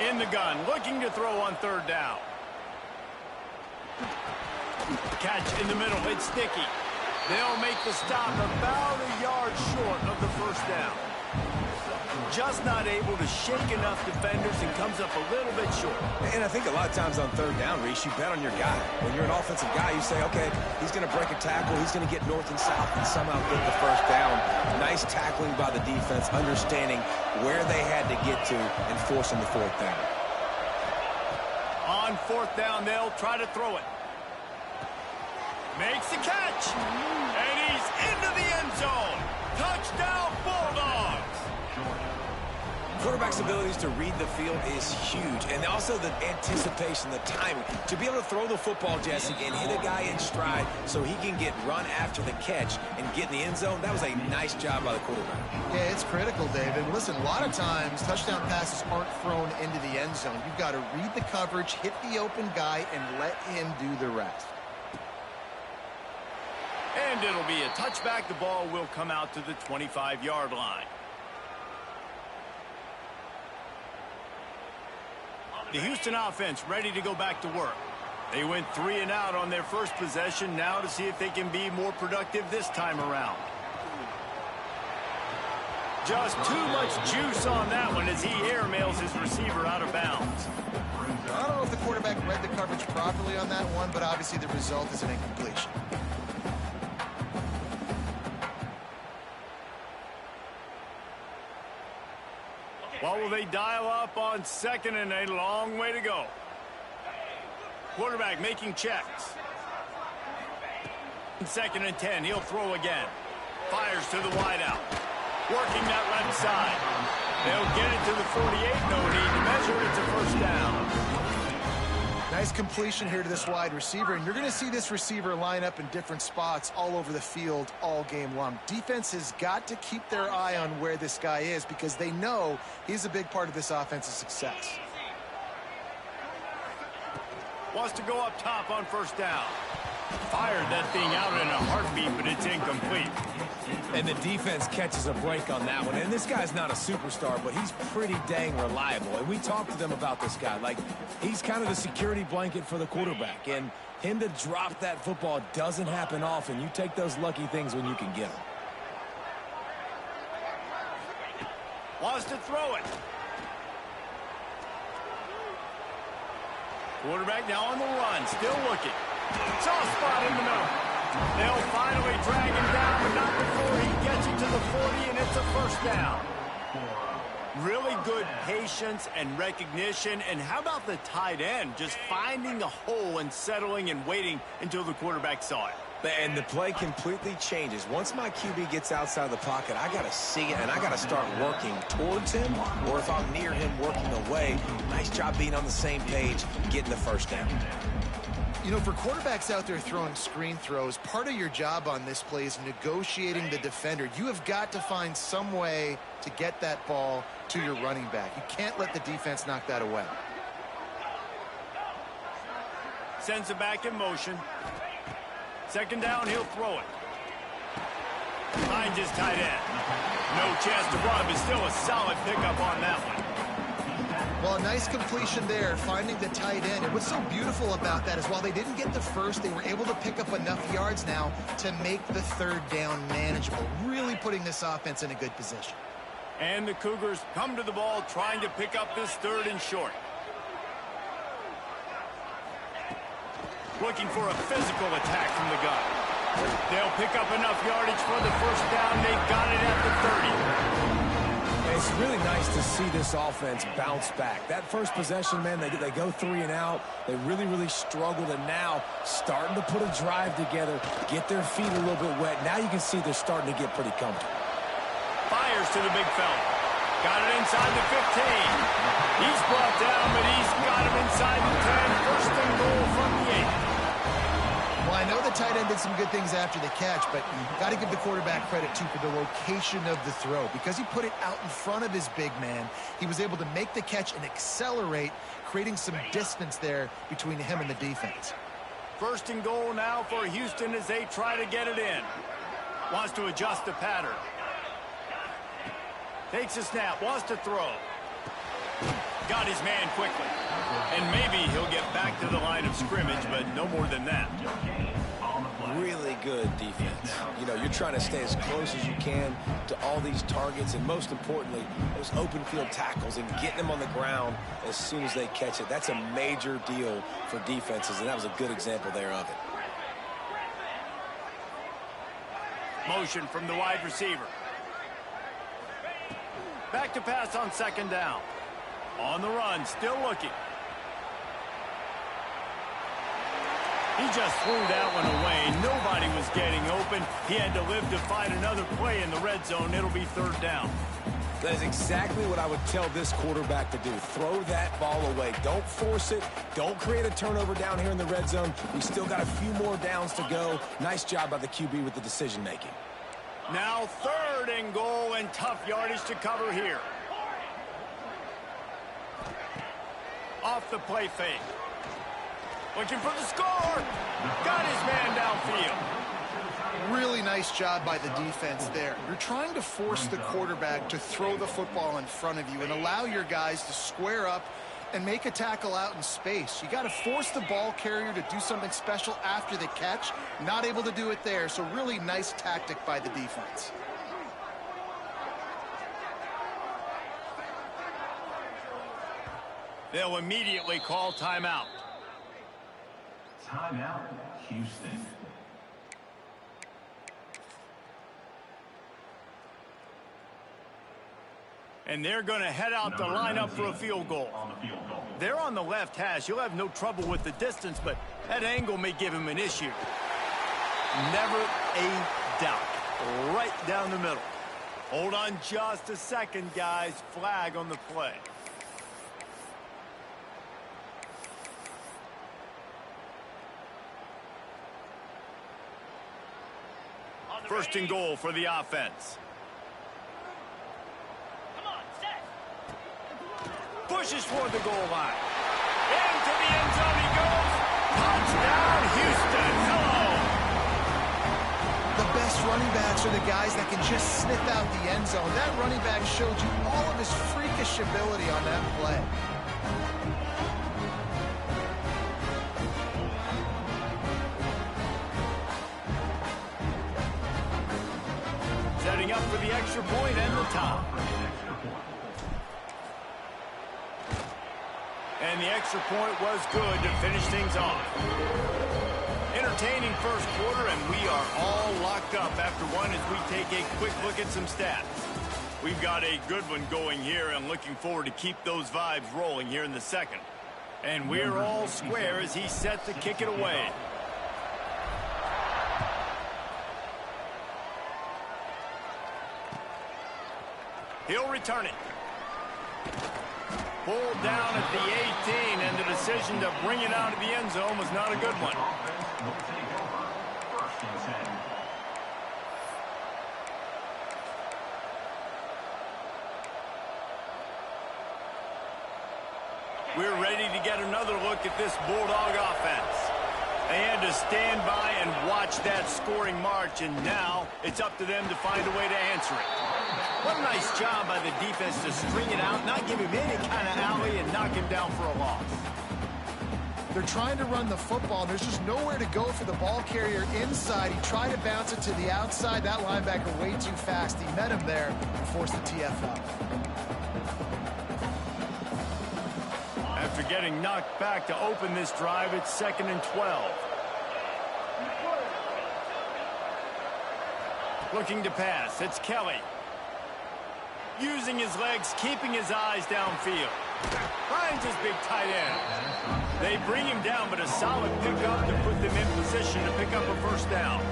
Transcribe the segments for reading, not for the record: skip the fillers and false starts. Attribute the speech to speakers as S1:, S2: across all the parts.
S1: In the gun, looking to throw on third down. Catch in the middle, it's sticky. They'll make the stop about a yard short of the first down. Just not able to shake enough defenders and comes up a little bit short.
S2: And I think a lot of times on third down, Reese, you bet on your guy. When you're an offensive guy, you say, okay, he's going to break a tackle, he's going to get north and south and somehow get the first down. Nice tackling by the defense, understanding where they had to get to and forcing the fourth down.
S1: On fourth down, they'll try to throw it. Makes the catch. And he's into the end zone. Touchdown, Bulldogs.
S2: Quarterback's abilities to read the field is huge. And also the anticipation, the timing. To be able to throw the football, Jesse, and hit a guy in stride so he can get run after the catch and get in the end zone, that was a nice job by the quarterback.
S3: Yeah, it's critical, David. Listen, a lot of times touchdown passes aren't thrown into the end zone. You've got to read the coverage, hit the open guy, and let him do the rest.
S1: And it'll be a touchback. The ball will come out to the 25-yard line. The Houston offense ready to go back to work. They went 3 and out on their first possession. Now to see if they can be more productive this time around. Just too much juice on that one as he airmails his receiver out of bounds.
S3: I don't know if the quarterback read the coverage properly on that one, but obviously the result is an incompletion.
S1: What will they dial up on second and a long way to go? Quarterback making checks. Second and 10, he'll throw again. Fires to the wideout. Working that left side. They'll get it to the 48. No need to measure. It's a first down.
S3: Nice completion here to this wide receiver, and you're going to see this receiver line up in different spots all over the field all game long. Defense has got to keep their eye on where this guy is because they know he's a big part of this offense's success.
S1: Wants to go up top on first down. Fired that thing out in a heartbeat, but it's incomplete.
S2: And the defense catches a break on that one. And this guy's not a superstar, but he's pretty dang reliable. And we talked to them about this guy. Like, he's kind of the security blanket for the quarterback. And him to drop that football doesn't happen often. You take those lucky things when you can get them.
S1: Wants to throw it. Quarterback now on the run, still looking. Soft spot in the middle. They'll finally drag him down, but not before he gets it to the 40, and it's a first down. Really good patience and recognition. And how about the tight end just finding a hole and settling and waiting until the quarterback saw it?
S2: And the play completely changes. Once my QB gets outside the pocket, I got to see it, and I got to start working towards him, or if I'm near him, working away. Nice job being on the same page, getting the first down.
S3: You know, for quarterbacks out there throwing screen throws, part of your job on this play is negotiating the defender. You have got to find some way to get that ball to your running back. You can't let the defense knock that away.
S1: Sends it back in motion. Second down, he'll throw it. Finds his tight end. No chance to run, but still a solid pickup on that one.
S3: Well, a nice completion there, finding the tight end. And what's so beautiful about that is while they didn't get the first, they were able to pick up enough yards now to make the third down manageable, really putting this offense in a good position.
S1: And the Cougars come to the ball trying to pick up this third and short. Looking for a physical attack from the gun. They'll pick up enough yardage for the first down. They got it at the 30.
S2: It's really nice to see this offense bounce back. That first possession, man, they go 3 and out. They really struggled, and now starting to put a drive together, get their feet a little bit wet. Now you can see they're starting to get pretty comfortable.
S1: Fires to the big fella. Got it inside the 15. He's brought down, but he's got him inside the 10. First and goal from the 8.
S3: Well, I know the tight end did some good things after the catch, but you've got to give the quarterback credit, too, for the location of the throw. Because he put it out in front of his big man, he was able to make the catch and accelerate, creating some distance there between him and the defense.
S1: First and goal now for Houston as they try to get it in. Wants to adjust the pattern. Takes a snap, wants to throw. Got his man quickly. And maybe he'll get back to the line of scrimmage, but no more than that.
S2: Really good defense. You know, you're trying to stay as close as you can to all these targets, and most importantly, those open field tackles and getting them on the ground as soon as they catch it. That's a major deal for defenses, and that was a good example there of it.
S1: Motion from the wide receiver. Back to pass on second down. On the run, still looking. He just threw that one away. Nobody was getting open. He had to live to find another play in the red zone. It'll be third down.
S2: That is exactly what I would tell this quarterback to do. Throw that ball away. Don't force it. Don't create a turnover down here in the red zone. We still got a few more downs to go. Nice job by the QB with the decision making.
S1: Now third and goal, and tough yardage to cover here. Off the play fake. Looking for the score. Got his man downfield.
S3: Really nice job by the defense there. You're trying to force the quarterback to throw the football in front of you and allow your guys to square up and make a tackle out in space. You got to force the ball carrier to do something special after the catch. Not able to do it there, so really nice tactic by the defense.
S1: They'll immediately call timeout.
S4: Timeout, Houston.
S1: And they're going to head out to line up for a field goal. They're on the left hash. He'll have no trouble with the distance, but that angle may give him an issue. Never a doubt. Right down the middle. Hold on just a second, guys. Flag on the play. First and goal for the offense. Pushes toward the goal line. Into the end zone he goes. Touchdown, Houston. Hello.
S3: The best running backs are the guys that can just sniff out the end zone. That running back showed you all of his freakish ability on that play.
S1: Setting up for the extra point and the top. And the extra point was good to finish things off. Entertaining first quarter, and we are all locked up after one as we take a quick look at some stats. We've got a good one going here, and looking forward to keep those vibes rolling here in the second. And we're all square as he's set to kick it away. He'll return it. Pulled down at the 18, and the decision to bring it out of the end zone was not a good one. We're ready to get another look at this Bulldog offense. They had to stand by and watch that scoring march, and now it's up to them to find a way to answer it. What a nice job by the defense to string it out, not give him any kind of alley, and knock him down for a loss.
S3: They're trying to run the football. There's just nowhere to go for the ball carrier inside. He tried to bounce it to the outside. That linebacker way too fast. He met him there and forced the TFL.
S1: After getting knocked back to open this drive, it's 2nd and 12. Looking to pass, it's Kelly. Using his legs, keeping his eyes downfield. Finds his big tight end. They bring him down, but a solid pickup to put them in position to pick up a first down.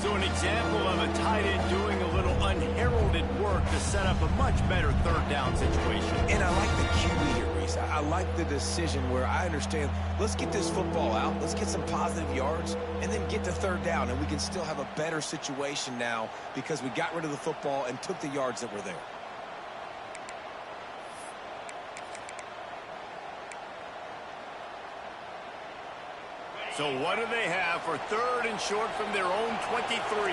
S1: So an example of a tight end doing a little unheralded work to set up a much better third down situation.
S2: And I like the QB here, Reese. I like the decision where I understand, let's get this football out, let's get some positive yards, and then get to third down, and we can still have a better situation now because we got rid of the football and took the yards that were there.
S1: So what do they have for 3rd and short from their own 23?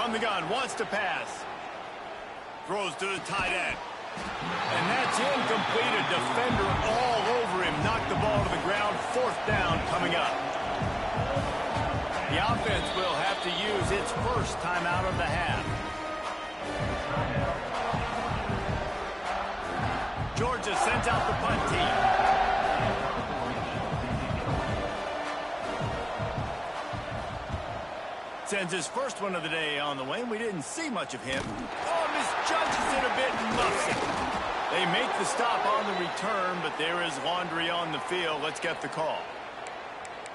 S1: From the gun, wants to pass. Throws to the tight end. And that's incomplete. A defender all over him. Knocked the ball to the ground. 4th down coming up. The offense will have to use its first timeout of the half. Georgia sends out the punt team. Sends his first one of the day on the way, and we didn't see much of him. Oh, misjudges it a bit and muffs it. They make the stop on the return, but there is laundry on the field. Let's get the call.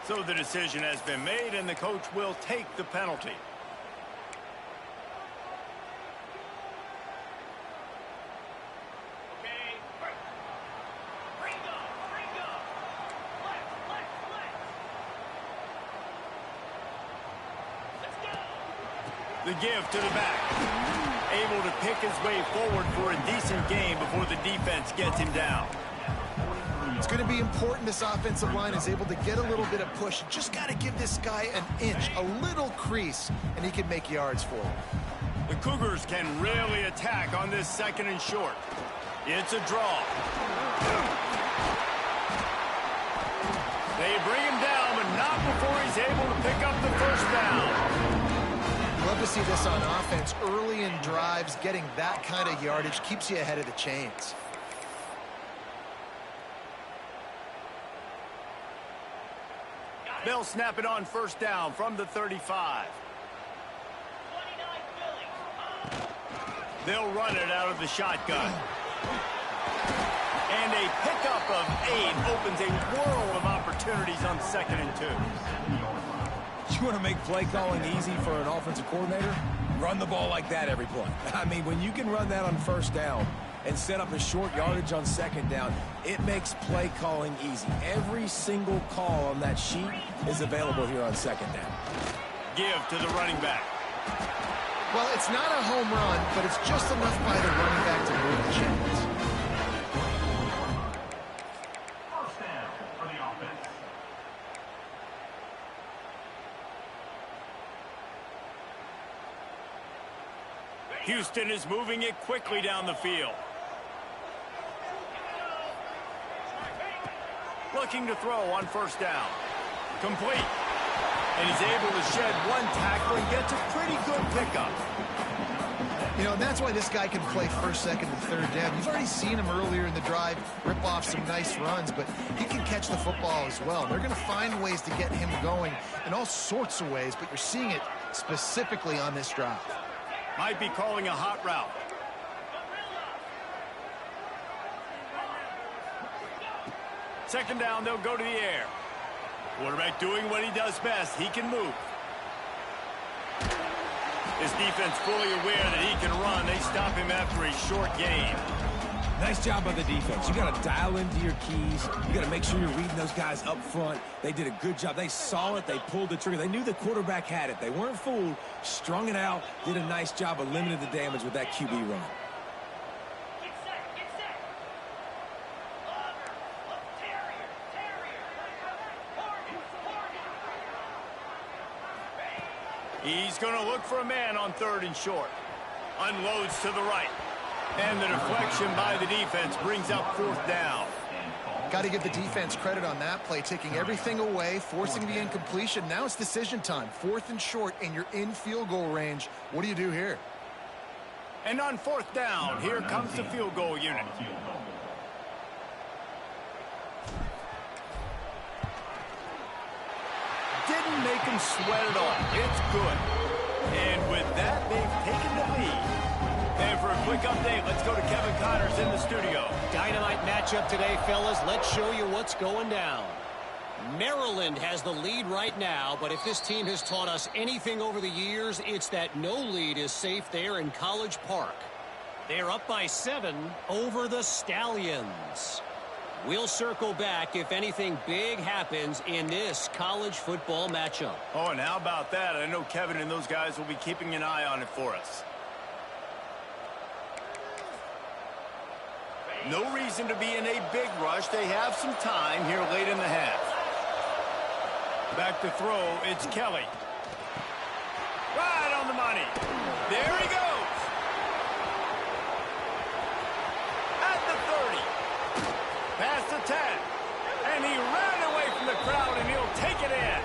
S1: So the decision has been made, and the coach will take the penalty. The give to the back. Able to pick his way forward for a decent game before the defense gets him down.
S3: It's going to be important this offensive line is able to get a little bit of push. Just got to give this guy an inch, a little crease, and he can make yards for him.
S1: The Cougars can really attack on this 2nd and short. It's a draw. They bring him down, but not before he's able to pick up the 1st down.
S3: Love to see this on offense. Early in drives, getting that kind of yardage keeps you ahead of the chains.
S1: They'll snap it on 1st down from the 35. They'll run it out of the shotgun. And a pickup of 8 opens a world of opportunities on 2nd and 2.
S2: You want to make play calling easy for an offensive coordinator? Run the ball like that every play. I mean, when you can run that on 1st down and set up a short yardage on 2nd down, it makes play calling easy. Every single call on that sheet is available here on 2nd down.
S1: Give to the running back.
S3: Well, it's not a home run, but it's just enough by the running back to move the chains.
S4: First down for the offense.
S1: Houston is moving it quickly down the field. Looking to throw on 1st down. Complete. And he's able to shed 1 tackle and gets a pretty good pickup.
S3: You know, and that's why this guy can play 1st, 2nd, and 3rd down. You've already seen him earlier in the drive rip off some nice runs, but he can catch the football as well. They're going to find ways to get him going in all sorts of ways, but you're seeing it specifically on this drive.
S1: Might be calling a hot route. Second down, they'll go to the air. Quarterback doing what he does best. He can move. His defense fully aware that he can run. They stop him after a short gain.
S2: Nice job by the defense. You got to dial into your keys. You got to make sure you're reading those guys up front. They did a good job. They saw it. They pulled the trigger. They knew the quarterback had it. They weren't fooled. Strung it out. Did a nice job of limiting the damage with that QB run.
S1: He's going to look for a man on 3rd and short. Unloads to the right. And the deflection by the defense brings up 4th down.
S3: Got to give the defense credit on that play, taking everything away, forcing the incompletion. Now it's decision time. 4th and short, and you're in field goal range. What do you do here?
S1: And on 4th down, here comes the field goal unit. Didn't make him sweat at all. It's good. And with that, they've taken the lead. And for a quick update, let's go to Kevin Connors in the studio.
S5: Dynamite matchup today, fellas. Let's show you what's going down. Maryland has the lead right now, but if this team has taught us anything over the years, it's that no lead is safe there in College Park. They're up by 7 over the Stallions. We'll circle back if anything big happens in this college football matchup.
S1: Oh, and how about that? I know Kevin and those guys will be keeping an eye on it for us. No reason to be in a big rush. They have some time here late in the half. Back to throw, it's Kelly. Right on the money. There he goes. At the 30. Past the 10. And he ran away from the crowd, and he'll take it in.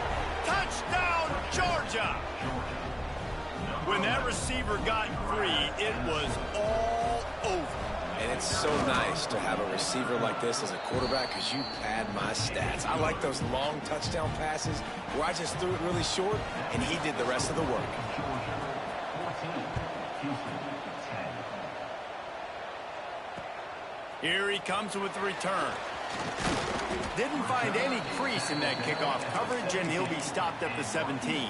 S1: Touchdown, Georgia. When that receiver got free, it was all over.
S2: And it's so nice to have a receiver like this as a quarterback because you pad my stats. I like those long touchdown passes where I just threw it really short, and he did the rest of the work.
S1: Here he comes with the return. Didn't find any crease in that kickoff coverage, and he'll be stopped at the 17.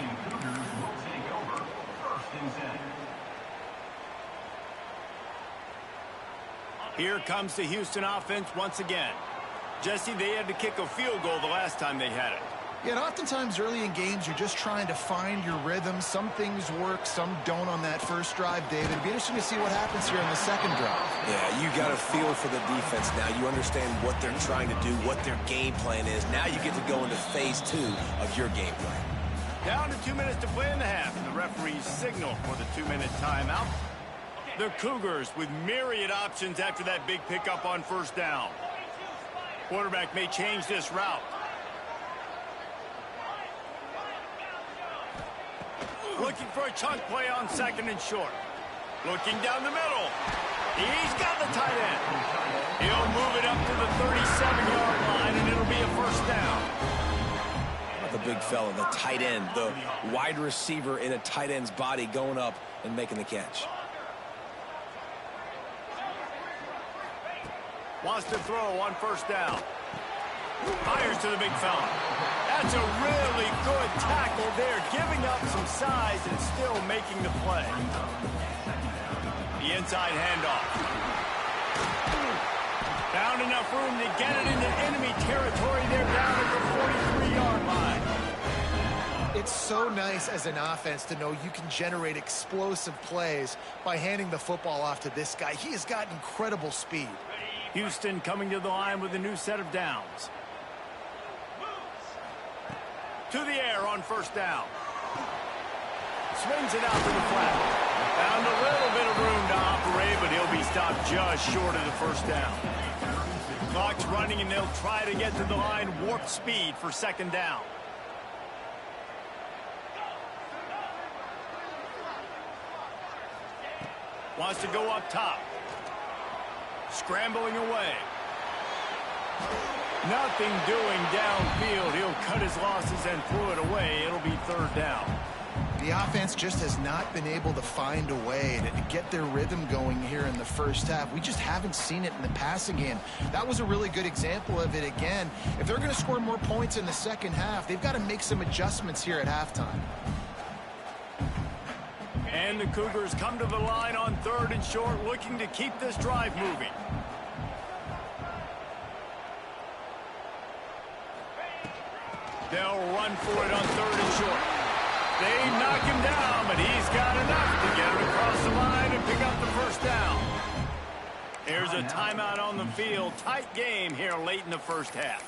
S1: Here comes the Houston offense once again. Jesse, they had to kick a field goal the last time they had it.
S3: Yeah, and oftentimes early in games, you're just trying to find your rhythm. Some things work, some don't on that first drive, David. It'll be interesting to see what happens here in the second drive.
S2: Yeah, you got a feel for the defense now. You understand what they're trying to do, what their game plan is. Now you get to go into phase 2 of your game plan.
S1: Down to 2 minutes to play in the half, and the referees signal for the 2-minute timeout. The Cougars with myriad options after that big pickup on first down. Quarterback may change this route. Looking for a chunk play on second and short. Looking down the middle. He's got the tight end. He'll move it up to the 37-yard line, and it'll be a first down.
S2: The big fella, the tight end, the wide receiver in a tight end's body going up and making the catch.
S1: Wants to throw on first down. Fires to the big fella. That's a really good tackle there, giving up some size and still making the play. The inside handoff. Found enough room to get it into enemy territory. They're down at the 43-yard line.
S3: It's so nice as an offense to know you can generate explosive plays by handing the football off to this guy. He has got incredible speed.
S1: Houston coming to the line with a new set of downs. To the air on first down. Swings it out to the flat. Found a little bit of room to operate, but he'll be stopped just short of the first down. Clock's running, and they'll try to get to the line warp speed for second down. Wants to go up top. Scrambling away. Nothing doing downfield. He'll cut his losses and throw it away. It'll be third down.
S3: The offense just has not been able to find a way to get their rhythm going here in the first half. We just haven't seen it in the passing game. That was a really good example of it again. If they're going to score more points in the second half, they've got to make some adjustments here at halftime.
S1: And the Cougars come to the line on third and short, looking to keep this drive moving. They'll run for it on third and short. They knock him down, but he's got enough to get it across the line and pick up the first down. Here's a timeout on the field. Tight game here late in the first half.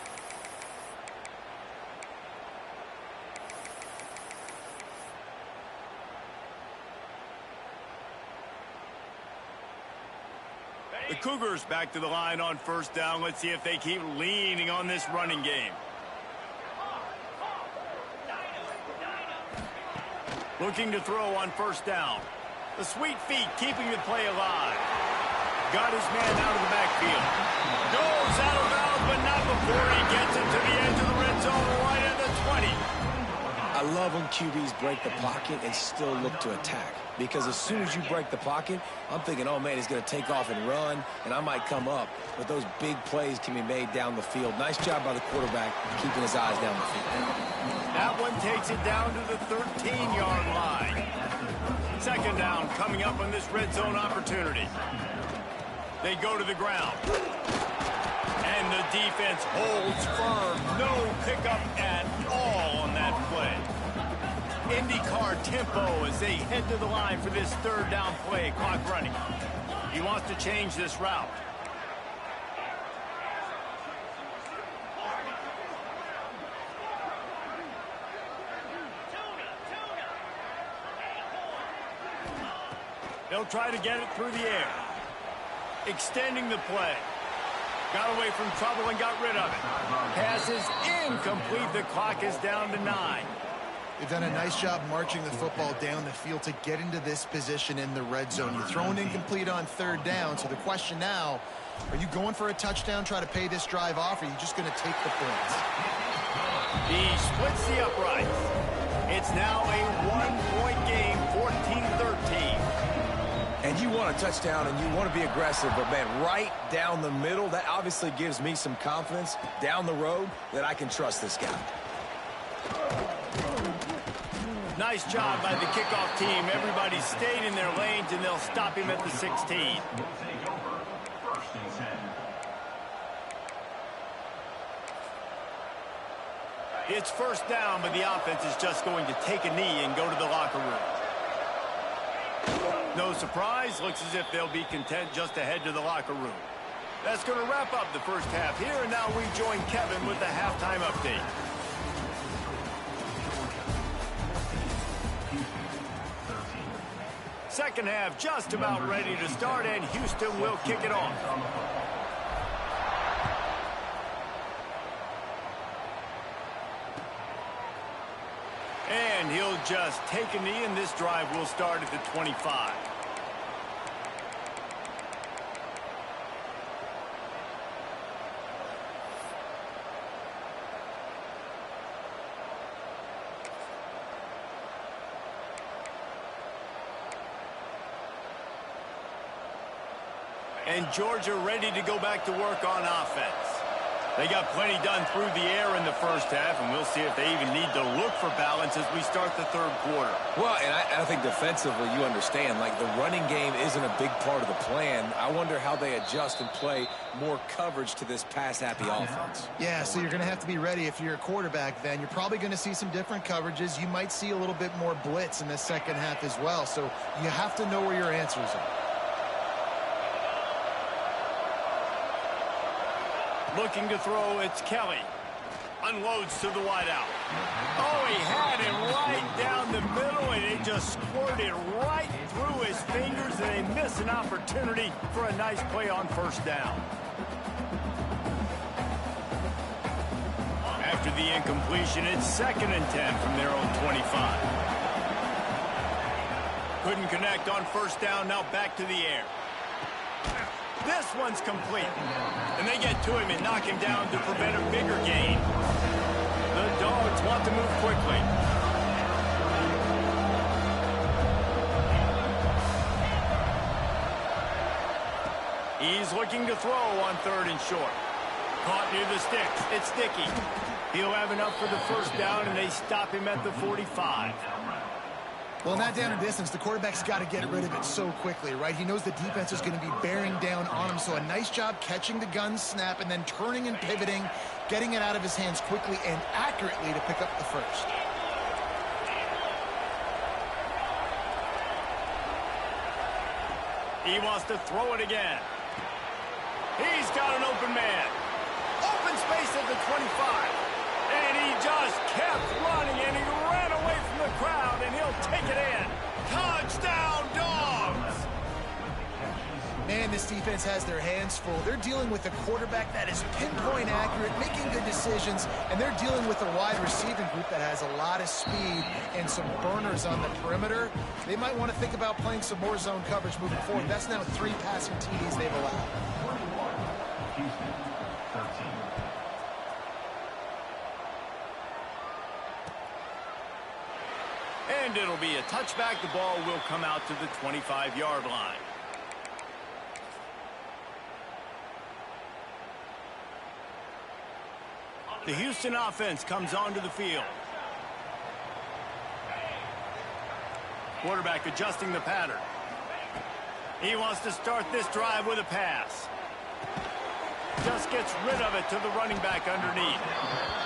S1: The Cougars back to the line on first down. Let's see if they keep leaning on this running game. Looking to throw on first down. The sweet feet keeping the play alive. Got his man out of the backfield. Goes out of bounds, but not before he gets it to the edge of the red zone right at the 20.
S2: I love when QBs break the pocket and still look to attack. Because as soon as you break the pocket, I'm thinking, oh, man, he's going to take off and run, and I might come up. But those big plays can be made down the field. Nice job by the quarterback keeping his eyes down the field.
S1: That one takes it down to the 13-yard line. Second down coming up on this red zone opportunity. They go to the ground. And the defense holds firm. No pickup at all on that play. IndyCar tempo as they head to the line for this third down play. Clock running. He wants to change this route. They'll try to get it through the air. Extending the play. Got away from trouble and got rid of it. Pass is incomplete. The clock is down to 9.
S3: They've done a nice job marching the football down the field to get into this position in the red zone. You're throwing incomplete on 3rd down, so the question now, are you going for a touchdown, try to pay this drive off, or are you just going to take the points?
S1: He splits the uprights. It's now a 1-point game, 14-13.
S2: And you want a touchdown and you want to be aggressive, but, man, right down the middle, that obviously gives me some confidence down the road that I can trust this guy.
S1: Nice job by the kickoff team. Everybody stayed in their lanes, and they'll stop him at the 16.
S4: Will take over. 1st and 10.
S1: It's 1st down, but the offense is just going to take a knee and go to the locker room. No surprise. Looks as if they'll be content just to head to the locker room. That's going to wrap up the first half here, and now we join Kevin with the halftime update. Second half just about ready to start, and Houston will kick it off. And he'll just take a knee, and this drive will start at the 25. And Georgia ready to go back to work on offense. They got plenty done through the air in the first half, and we'll see if they even need to look for balance as we start the 3rd quarter.
S2: Well, and I think defensively, you understand, like the running game isn't a big part of the plan. I wonder how they adjust and play more coverage to this pass-happy offense.
S3: Yeah, so you're going to have to be ready if you're a quarterback then. You're probably going to see some different coverages. You might see a little bit more blitz in the second half as well, so you have to know where your answers are.
S1: Looking to throw, it's Kelly. Unloads to the wideout. Oh, he had him right down the middle, and it just squirted right through his fingers, and they miss an opportunity for a nice play on 1st down. After the incompletion, it's 2nd and 10 from their own 25. Couldn't connect on 1st down, now back to the air. This one's complete. And they get to him and knock him down to prevent a bigger gain. The Dogs want to move quickly. He's looking to throw on 3rd and short. Caught near the sticks. It's Dickey. He'll have enough for the 1st down, and they stop him at the 45.
S3: Well, in that down and distance, the quarterback's got to get rid of it so quickly, right? He knows the defense is going to be bearing down on him, so a nice job catching the gun snap and then turning and pivoting, getting it out of his hands quickly and accurately to pick up the 1st.
S1: He wants to throw it again. He's got an open man. Open space at the 25. And he just kept running, and he ran away from the crowd, and he'll take it in. Touchdown, Dogs!
S3: Man, this defense has their hands full. They're dealing with a quarterback that is pinpoint accurate, making good decisions, and they're dealing with a wide receiving group that has a lot of speed and some burners on the perimeter. They might want to think about playing some more zone coverage moving forward. That's now 3 passing TDs they've allowed.
S4: 41, Houston, 13.
S1: And it'll be a touchback. The ball will come out to the 25-yard line. The Houston offense comes onto the field. Quarterback adjusting the pattern. He wants to start this drive with a pass. Just gets rid of it to the running back underneath.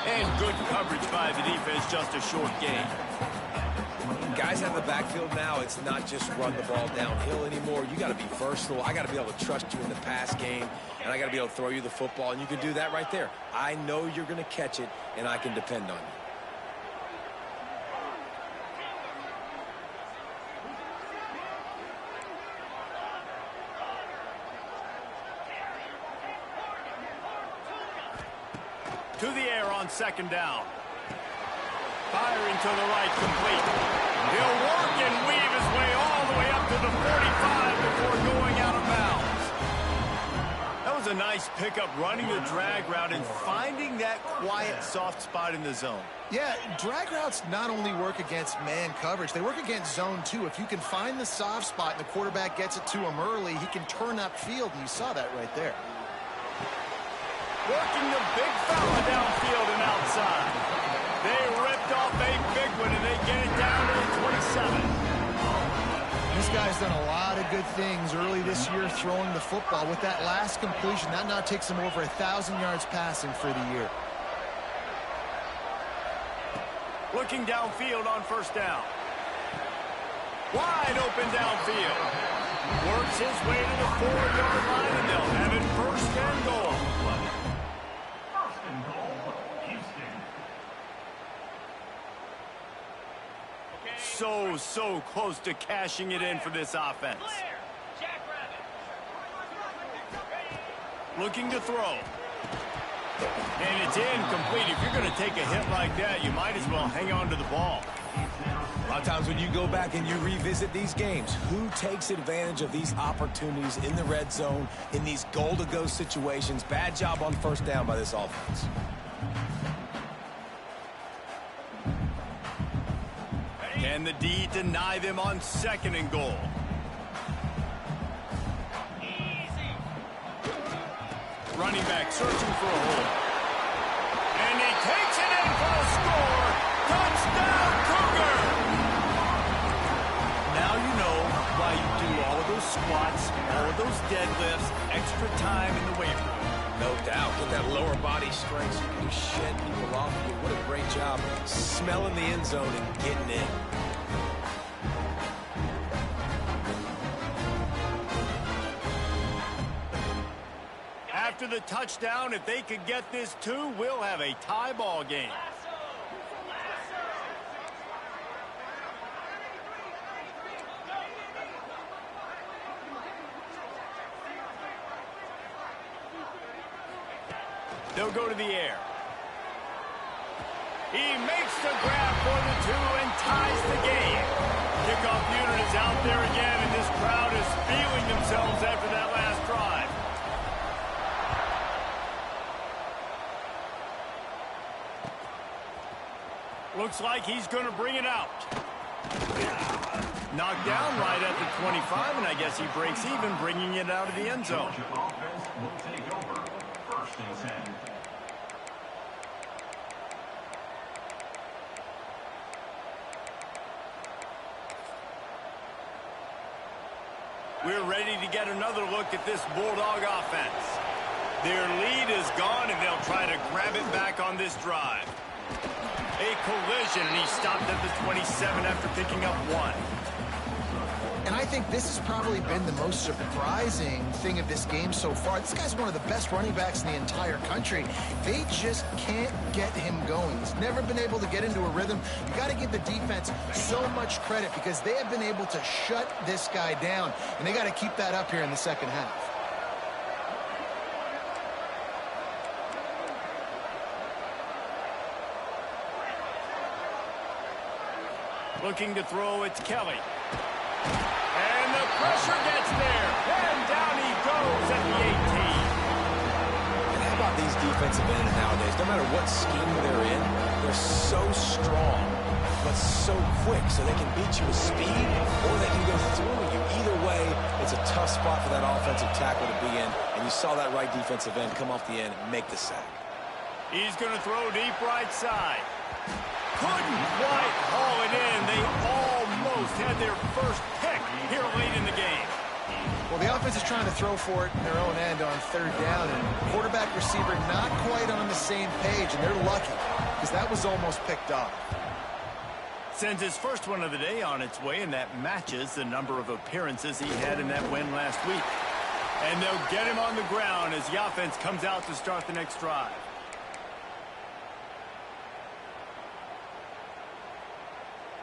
S1: And good coverage by the defense, just a short gain.
S2: Guys out of the backfield now, it's not just run the ball downhill anymore. You got to be versatile. I got to be able to trust you in the pass game, and I got to be able to throw you the football, and you can do that right there. I know you're going to catch it, and I can depend on you.
S1: to the air on second down. Firing to the right, complete. He'll work and weave his way all the way up to the 45 before going out of bounds. That was a nice pickup, running the drag route and finding that quiet, soft spot in the zone.
S3: Yeah, drag routes not only work against man coverage, they work against zone too. If you can find the soft spot and the quarterback gets it to him early, he can turn upfield, and you saw that right there.
S1: Working the big fella downfield and outside. They ripped off a big one, and they get it down to the 27.
S3: This guy's done a lot of good things early this year throwing the football. With that last completion, that now takes him over 1,000 yards passing for the year.
S1: Looking downfield on first down. Wide open downfield. Works his way to the 4-yard line, and they'll have it first and goal.
S4: First and goal, Houston.
S1: So close to cashing it in for this offense. Looking to throw. And it's incomplete. If you're going to take a hit like that, you might as well hang on to the ball.
S2: A lot of times when you go back and you revisit these games, who takes advantage of these opportunities in the red zone, in these goal-to-go situations? Bad job on first down by this offense.
S1: Can the D deny them on second and goal? Running back searching for a hole. And he takes it in for a score. Touchdown, Cougar! Now you know why you do all of those squats, all of those deadlifts, extra time in the weight room.
S2: No doubt. Get that lower body strength so you can shed people off you. What a great job smelling the end zone and getting in.
S1: After the touchdown, if they could get this too, we'll have a tie ball game. They'll go to the air. He makes the grab for the 2 and ties the game. Kickoff unit is out there again, and this crowd is feeling themselves after that last drive. Looks like he's going to bring it out. Knocked down right at the 25, and I guess he breaks even, bringing it out of the end zone.
S4: Georgia offense will take over. First and 10.
S1: We're ready to get another look at this Bulldog offense. Their lead is gone, and they'll try to grab it back on this drive. A collision, and he stopped at the 27 after picking up 1.
S3: And I think this has probably been the most surprising thing of this game so far. This guy's one of the best running backs in the entire country. They just can't get him going. He's never been able to get into a rhythm. You got to give the defense so much credit because they have been able to shut this guy down, and they got to keep that up here in the second half.
S1: Looking to throw, it's Kelly. And the pressure gets there. And down he goes at the 18.
S2: And how about these defensive ends nowadays? No matter what scheme they're in, they're so strong, but so quick, so they can beat you with speed or they can go through you. Either way, it's a tough spot for that offensive tackle to be in, and you saw that right defensive end come off the end and make the sack.
S1: He's going to throw deep right side. Couldn't quite haul it in. They almost had their first pick here late in the game.
S3: Well, the offense is trying to throw for it in their own end on third down, and quarterback receiver not quite on the same page, and they're lucky because that was almost picked off.
S1: Sends his first one of the day on its way, and that matches the number of appearances he had in that win last week. And they'll get him on the ground as the offense comes out to start the next drive.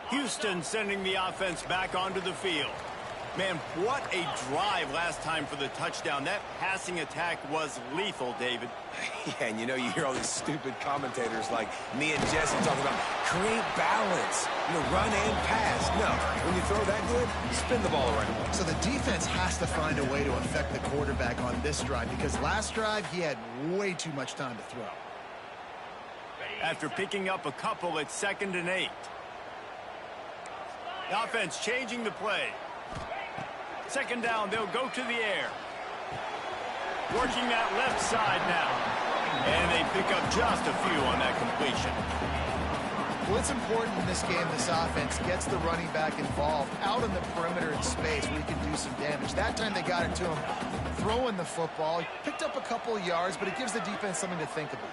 S1: Houston sending the offense back onto the field. Man, what a drive last time for the touchdown. That passing attack was lethal, David.
S2: Yeah, and you know, you hear all these stupid commentators like me and Jesse talking about create balance, run and pass. No, when you throw that good, spin the ball around.
S3: So the defense has to find a way to affect the quarterback on this drive because last drive he had way too much time to throw.
S1: After picking up a couple, it's 2nd and 8. The offense changing the play. 2nd down, they'll go to the air. Working that left side now. And they pick up just a few on that completion.
S3: Well, it's important in this game this offense gets the running back involved out in the perimeter in space where he can do some damage. That time they got it to him throwing the football. He picked up a couple of yards, but it gives the defense something to think about.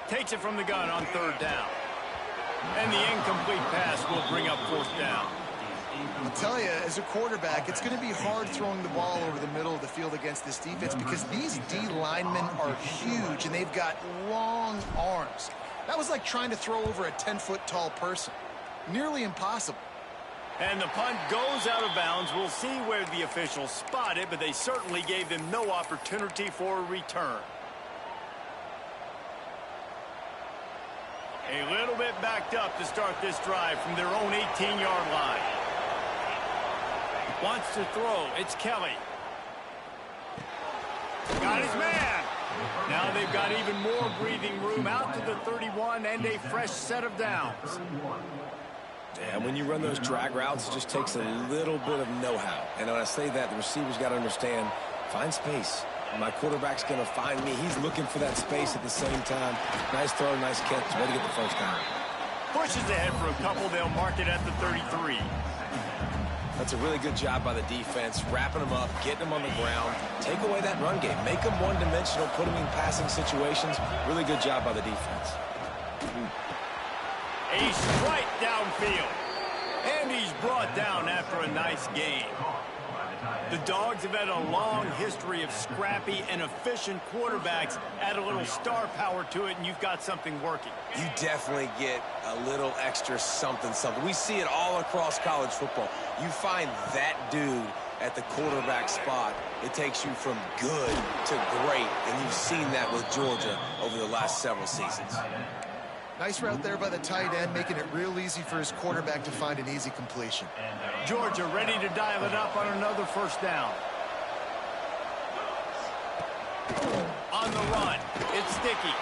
S1: Takes it from the gun on 3rd down. And the incomplete pass will bring up 4th down.
S3: I'll tell you, as a quarterback, it's going to be hard throwing the ball over the middle of the field against this defense because these D linemen are huge and they've got long arms. That was like trying to throw over a 10-foot tall person. Nearly impossible.
S1: And the punt goes out of bounds. We'll see where the officials spot it, but they certainly gave them no opportunity for a return. A little bit backed up to start this drive from their own 18-yard line. Wants to throw. It's Kelly. Got his man. Now they've got even more breathing room out to the 31 and a fresh set of downs.
S2: And when you run those drag routes, it just takes a little bit of know-how. And when I say that, the receivers got to understand, find space. My quarterback's going to find me. He's looking for that space at the same time. Nice throw, nice catch. Way to get the first down.
S1: Pushes ahead for a couple. They'll mark it at the 33.
S2: That's a really good job by the defense, wrapping them up, getting them on the ground. Take away that run game. Make them one-dimensional, put them in passing situations. Really good job by the defense.
S1: A strike downfield. And he's brought down after a nice gain. The Dogs have had a long history of scrappy and efficient quarterbacks. Add a little star power to it, and you've got something working.
S2: You definitely get a little extra something. We see it all across college football. You find that dude at the quarterback spot, it takes you from good to great, and you've seen that with Georgia over the last several seasons.
S3: Nice route there by the tight end, making it real easy for his quarterback to find an easy completion.
S1: Georgia ready to dial it up on another first down. On the run, it's Sticky.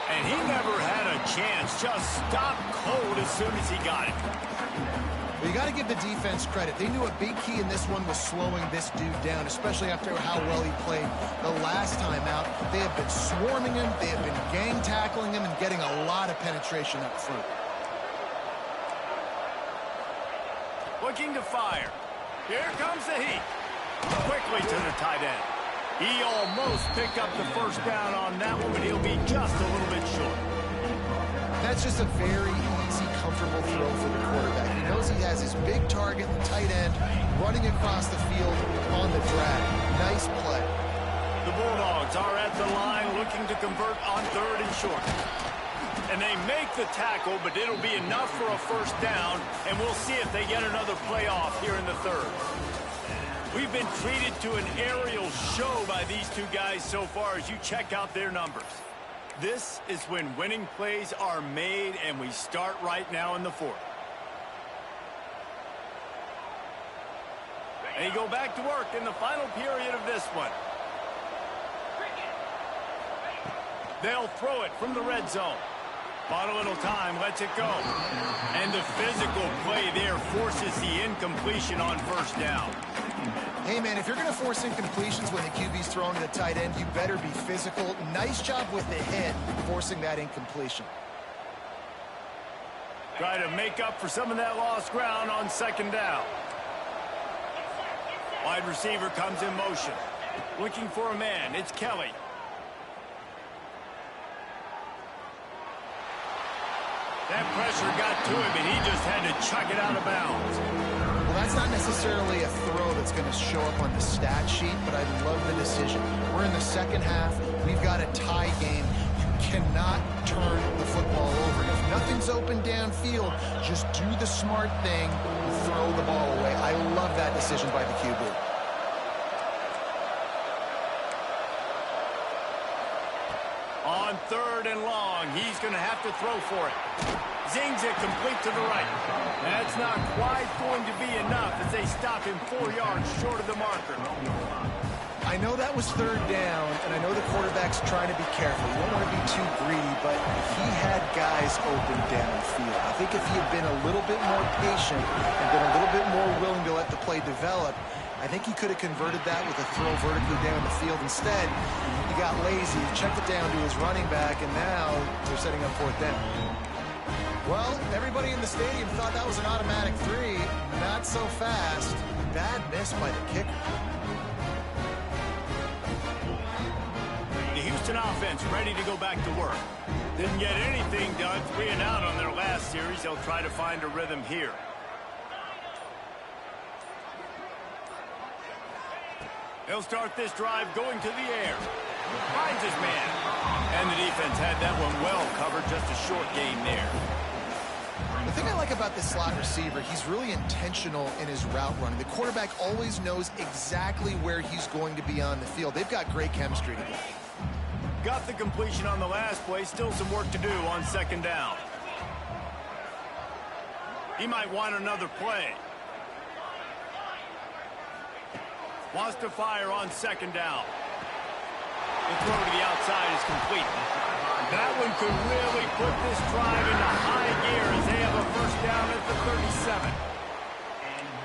S1: And he never had a chance, just stopped cold as soon as he got it.
S3: Well, you got to give the defense credit. They knew a big key in this one was slowing this dude down, especially after how well he played the last time out. They have been swarming him, they have been gang tackling him, and getting a lot of penetration up front.
S1: Looking to fire. Here comes the heat. Quickly to the tight end. He almost picked up the first down on that one, but he'll be just a little bit short.
S3: That's just a very easy, comfortable throw for the quarterback. He knows he has his big target, the tight end, running across the field on the drag. Nice play.
S1: The Bulldogs are at the line looking to convert on 3rd and short. And they make the tackle, but it'll be enough for a first down, and we'll see if they get another play off here in the 3rd. We've been treated to an aerial show by these two guys so far as you check out their numbers. This is when winning plays are made, and we start right now in the 4th. And you go back to work in the final period of this one. They'll throw it from the red zone. Bought a little time, lets it go. And the physical play there forces the incompletion on first down.
S3: Hey, man, if you're going to force incompletions when the QB's throwing to the tight end, you better be physical. Nice job with the hit, forcing that incompletion.
S1: Try to make up for some of that lost ground on 2nd down. Wide receiver comes in motion. Looking for a man. It's Kelly. That pressure got to him, and he just had to chuck it out of bounds.
S3: Well, that's not necessarily a throw that's going to show up on the stat sheet, but I love the decision. We're in the second half. We've got a tie game. You cannot turn the football over. If nothing's open downfield, just do the smart thing, throw the ball away. I love that decision by the QB.
S1: On 3rd and long, he's going to have to throw for it. Zings it complete to the right. That's not quite going to be enough as they stop him 4 yards short of the marker.
S3: I know that was 3rd down, and I know the quarterback's trying to be careful. You don't want to be too greedy, but he had guys open downfield. I think if he had been a little bit more patient and been a little bit more willing to let the play develop, I think he could have converted that with a throw vertically down the field. Instead, he got lazy, checked it down to his running back, and now they're setting up 4th down. Well, everybody in the stadium thought that was an automatic 3. Not so fast. Bad miss by the kicker.
S1: The Houston offense ready to go back to work. Didn't get anything done 3 and out on their last series. They'll try to find a rhythm here. He'll start this drive going to the air. Finds his man. And the defense had that one well covered. Just a short gain there.
S3: The thing I like about this slot receiver, he's really intentional in his route running. The quarterback always knows exactly where he's going to be on the field. They've got great chemistry together.
S1: Got the completion on the last play. Still some work to do on 2nd down. He might want another play. Wants to fire on 2nd down. The throw to the outside is complete. That one could really put this drive into high gear as they have a 1st down at the 37.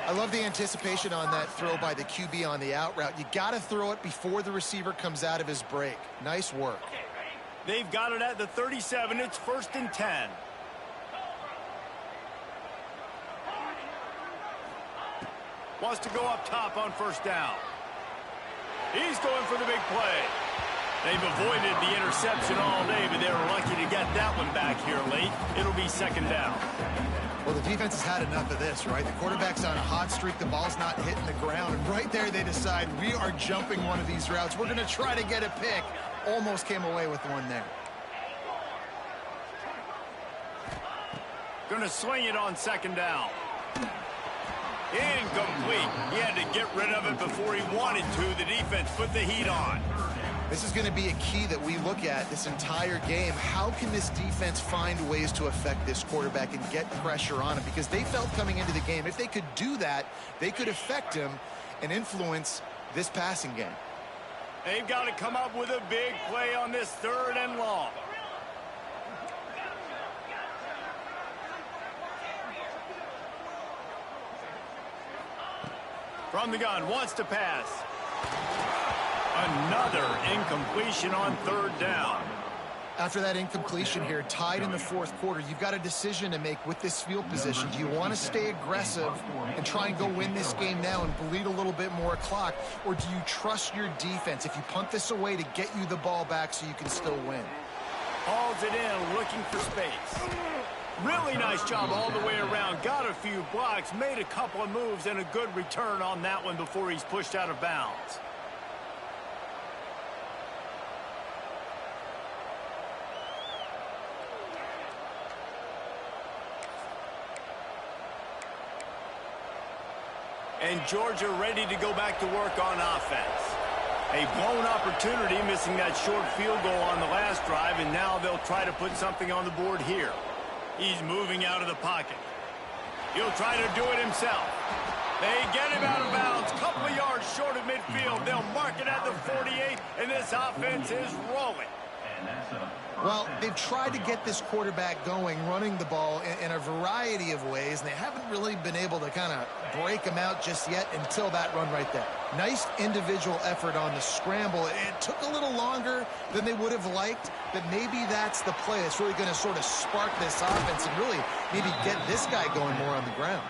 S3: I love the anticipation on that throw by the QB on the out route. You got to throw it before the receiver comes out of his break. Nice work.
S1: They've got it at the 37. It's 1st and 10. Wants to go up top on 1st down. He's going for the big play. They've avoided the interception all day, but they were lucky to get that one back here late. It'll be 2nd down.
S3: Well, the defense has had enough of this, right? The quarterback's on a hot streak. The ball's not hitting the ground. And right there, they decide, we are jumping one of these routes. We're going to try to get a pick. Almost came away with one there.
S1: Going to swing it on 2nd down. Incomplete. He had to get rid of it before he wanted to. The defense put the heat on.
S3: This is going to be a key that we look at this entire game. How can this defense find ways to affect this quarterback and get pressure on him? Because they felt coming into the game, if they could do that, they could affect him and influence this passing game.
S1: They've got to come up with a big play on this 3rd and long. From the gun, wants to pass. Another incompletion on 3rd down.
S3: After that incompletion here, tied in the 4th quarter, you've got a decision to make with this field position. Do you want to stay aggressive and try and go win this game now and bleed a little bit more clock? Or do you trust your defense if you punt this away to get you the ball back so you can still win?
S1: Hauls it in, looking for space. Really nice job all the way around. Got a few blocks, made a couple of moves, and a good return on that one before he's pushed out of bounds. And Georgia ready to go back to work on offense. A blown opportunity, missing that short field goal on the last drive, and now they'll try to put something on the board here. He's moving out of the pocket. He'll try to do it himself. They get him out of bounds, couple of yards short of midfield. They'll mark it at the 48, and this offense is rolling.
S3: Well, they've tried to get this quarterback going, running the ball in a variety of ways, and they haven't really been able to kind of break him out just yet until that run right there. Nice individual effort on the scramble. It took a little longer than they would have liked, but maybe that's the play. It's really going to sort of spark this offense and really maybe get this guy going more on the ground.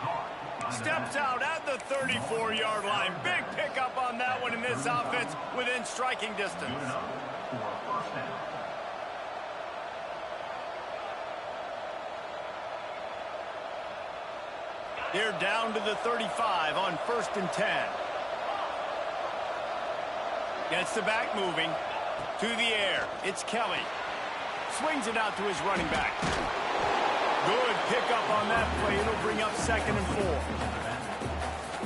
S1: Steps out at the 34-yard line. Big pickup on that one in this offense within striking distance. They're down to the 35 on 1st and 10. Gets the back moving. To the air. It's Kelly. Swings it out to his running back. Good pickup on that play. It'll bring up 2nd and 4.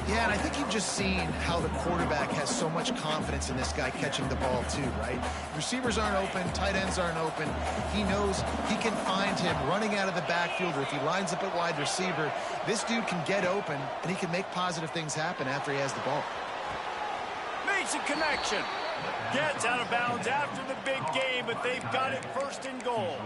S3: Yeah, and I think you've just seen how the quarterback has so much confidence in this guy catching the ball too, right? Receivers aren't open, tight ends aren't open. He knows he can find him running out of the backfield, or if he lines up at wide receiver, this dude can get open, and he can make positive things happen after he has the ball.
S1: Makes a connection. Gets out of bounds after the big game, but they've got it 1st and goal.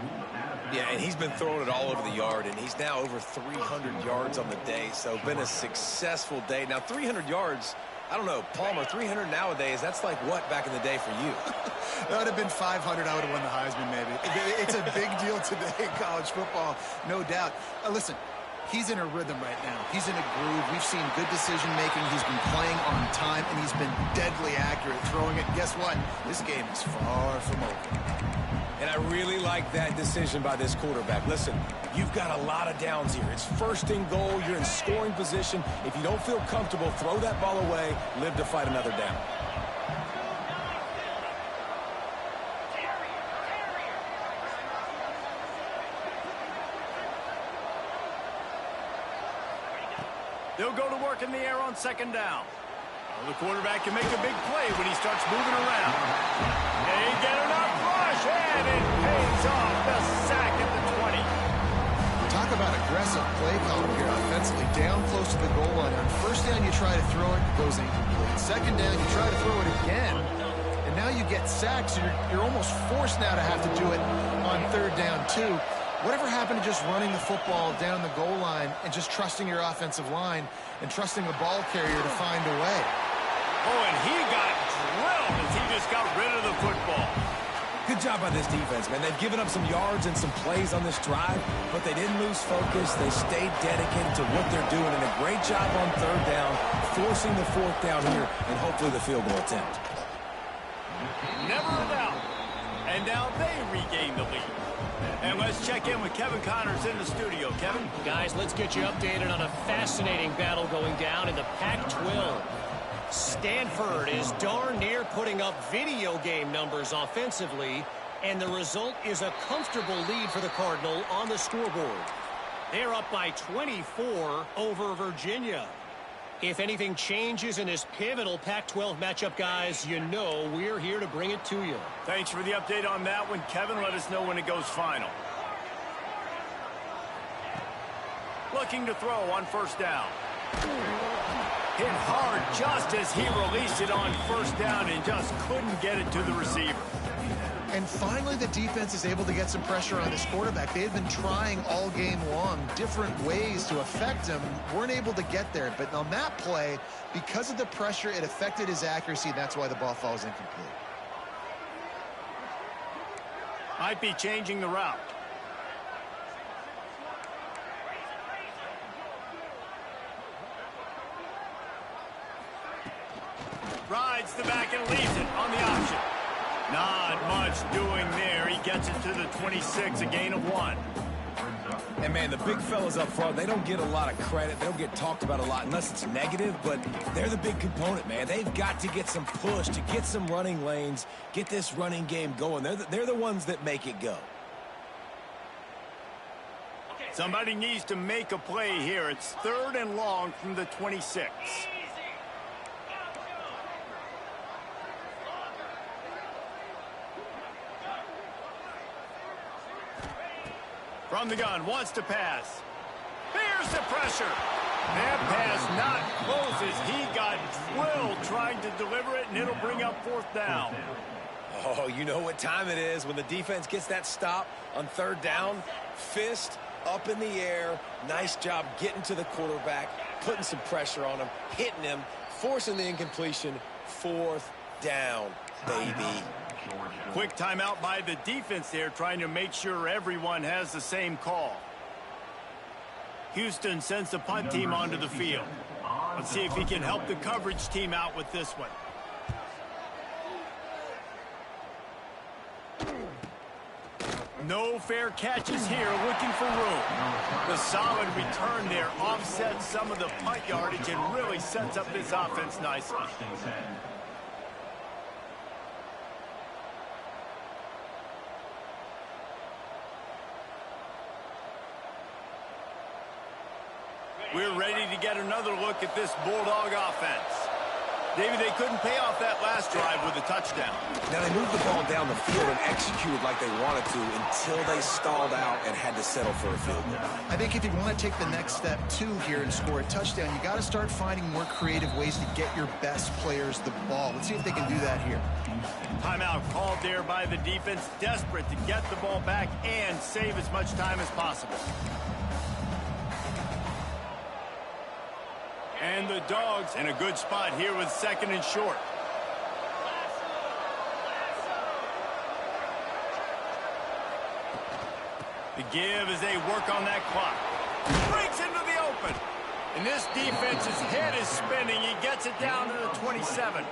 S2: Yeah, and he's been throwing it all over the yard, and he's now over 300 yards on the day, so been a successful day. Now, 300 yards, I don't know, Palmer, 300 nowadays, that's like what back in the day for you?
S3: That would have been 500. I would have won the Heisman, maybe. It's a big deal today in college football, no doubt. Listen, he's in a rhythm right now. He's in a groove. We've seen good decision-making. He's been playing on time, and he's been deadly accurate throwing it. Guess what? This game is far from over.
S2: And I really like that decision by this quarterback. Listen, you've got a lot of downs here. It's 1st and goal. You're in scoring position. If you don't feel comfortable, throw that ball away. Live to fight another down.
S1: They'll go to work in the air on 2nd down. Well, the quarterback can make a big play when he starts moving around. They get enough rush, and it pays off. The sack at the 20.
S3: Talk about aggressive play calling here offensively. Down close to the goal line. On 1st down, you try to throw it, it goes incomplete. 2nd down, you try to throw it again. And now you get sacked, so you're almost forced now to have to do it on 3rd down, too. Whatever happened to just running the football down the goal line and just trusting your offensive line and trusting the ball carrier to find a way?
S1: Oh, and he got drilled as he just got rid of the football.
S2: Good job by this defense, man. They've given up some yards and some plays on this drive, but they didn't lose focus. They stayed dedicated to what they're doing, and a great job on 3rd down, forcing the 4th down here, and hopefully the field goal attempt.
S1: Never a doubt. And now they regain the lead. And let's check in with Kevin Connors in the studio. Kevin?
S5: Guys, let's get you updated on a fascinating battle going down in the Pac-12. Stanford is darn near putting up video game numbers offensively, and the result is a comfortable lead for the Cardinal on the scoreboard. They're up by 24 over Virginia. If anything changes in this pivotal Pac-12 matchup, guys, you know we're here to bring it to you.
S1: Thanks for the update on that one, Kevin. Let us know when it goes final. Looking to throw on 1st down. Hit hard just as he released it on 1st down and just couldn't get it to the receiver.
S3: And finally, the defense is able to get some pressure on this quarterback. They had been trying all game long different ways to affect him. Weren't able to get there. But on that play, because of the pressure, it affected his accuracy. That's why the ball falls incomplete.
S1: Might be changing the route. Rides the back and leaves it on the option. Not much doing there. He gets it to the 26, a gain of 1.
S2: And, man, the big fellas up front, they don't get a lot of credit. They don't get talked about a lot unless it's negative, but they're the big component, man. They've got to get some push, to get some running lanes, get this running game going. They're the ones that make it go.
S1: Somebody needs to make a play here. It's 3rd and long from the 26. From the gun, wants to pass. Here's the pressure. That pass not close as he got drilled trying to deliver it, and it'll bring up 4th down.
S2: Oh, you know what time it is when the defense gets that stop on 3rd down. Fist up in the air. Nice job getting to the quarterback, putting some pressure on him, hitting him, forcing the incompletion. 4th down, baby.
S1: Quick timeout by the defense there, trying to make sure everyone has the same call. Houston sends the punt team onto the field. Let's see if he can help the coverage team out with this one. No fair catches here, looking for room. The solid return there offsets some of the punt yardage and really sets up this offense nicely. We're ready to get another look at this Bulldog offense. David, they couldn't pay off that last drive with a touchdown.
S2: Now, they moved the ball down the field and executed like they wanted to until they stalled out and had to settle for a field goal.
S3: I think if you want to take the next step, too, here and score a touchdown, you got to start finding more creative ways to get your best players the ball. Let's see if they can do that here.
S1: Timeout called there by the defense, desperate to get the ball back and save as much time as possible. And the Dogs in a good spot here with 2nd and short. The give as they work on that clock. Breaks into the open. And this defense's head is spinning. He gets it down to the 27.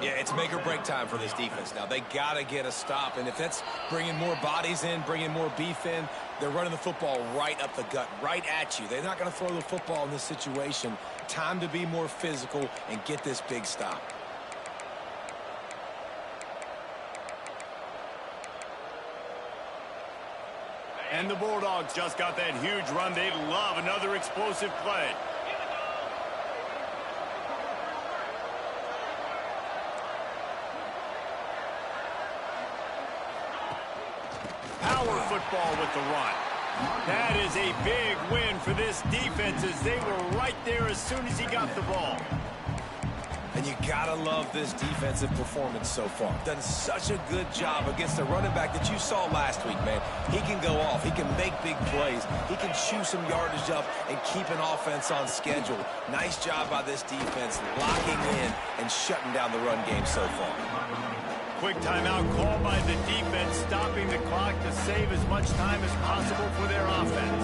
S2: Yeah, it's make or break time for this defense now. They got to get a stop, and if that's bringing more bodies in, bringing more beef in, they're running the football right up the gut, right at you. They're not going to throw the football in this situation. Time to be more physical and get this big stop.
S1: And the Bulldogs just got that huge run. They love another explosive play. Power football with the run. That is a big win for this defense as they were right there as soon as he got the ball.
S2: And you gotta love this defensive performance so far. Done such a good job against the running back that you saw last week, man. He can go off. He can make big plays. He can chew some yardage up and keep an offense on schedule. Nice job by this defense locking in and shutting down the run game so far.
S1: Quick timeout called by the defense, stopping the clock to save as much time as possible for their offense.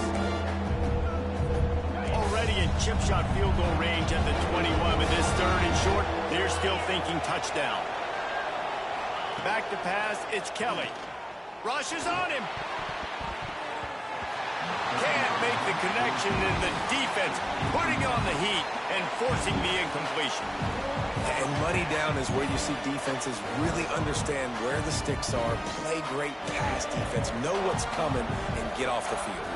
S1: Already in chip shot field goal range at the 21 with this 3rd and short. They're still thinking touchdown. Back to pass, it's Kelly. Rushes on him. Can't make the connection, and the defense putting on the heat and forcing the incompletion.
S2: And money down is where you see defenses really understand where the sticks are, play great pass defense, know what's coming, and get off the field.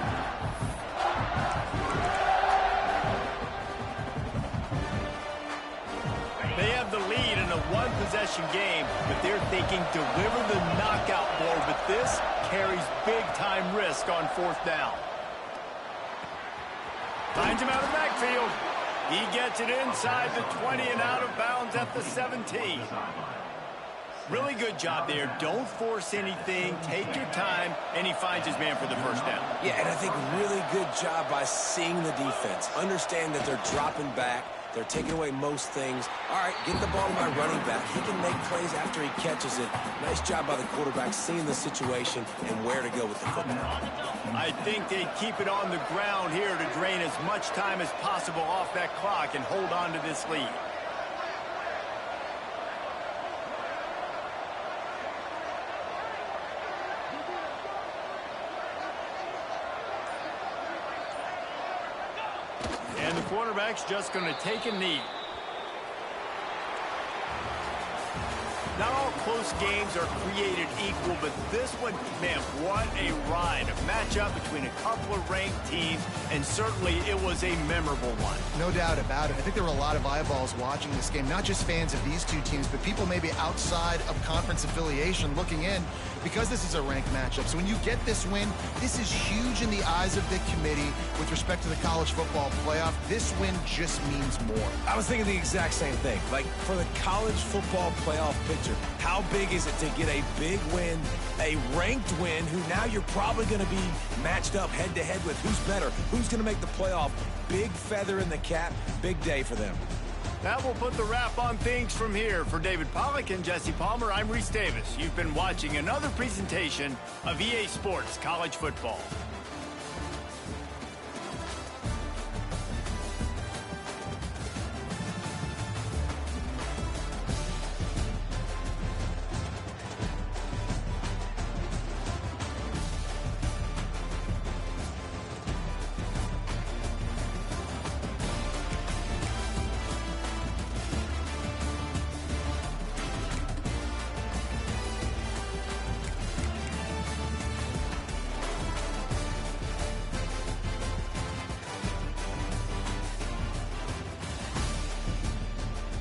S1: They have the lead in a one-possession game, but they're thinking deliver the knockout blow, but this carries big-time risk on 4th down. Finds him out of the backfield. He gets it inside the 20 and out of bounds at the 17. Really good job there. Don't force anything. Take your time, and he finds his man for the 1st down.
S2: Yeah, and I think really good job by seeing the defense. Understand that they're dropping back. They're taking away most things. All right, get the ball to my running back. He can make plays after he catches it. Nice job by the quarterback seeing the situation and where to go with the football.
S1: I think they keep it on the ground here to drain as much time as possible off that clock and hold on to this lead. And the quarterback's just going to take a knee. Not all close games are created equal, but this one, man, what a ride. A matchup between a couple of ranked teams, and certainly it was a memorable one.
S3: No doubt about it. I think there were a lot of eyeballs watching this game, not just fans of these two teams, but people maybe outside of conference affiliation looking in because this is a ranked matchup. So when you get this win, this is huge in the eyes of the committee with respect to the college football playoff. This win just means more.
S2: I was thinking the exact same thing. Like, for the college football playoff picture, how big is it to get a big win, a ranked win, who now you're probably going to be matched up head-to-head with who's better, who's going to make the playoff. Big feather in the cap, big day for them.
S1: That will put the wrap on things from here. For David Pollack and Jesse Palmer, I'm Reese Davis. You've been watching another presentation of EA Sports College Football.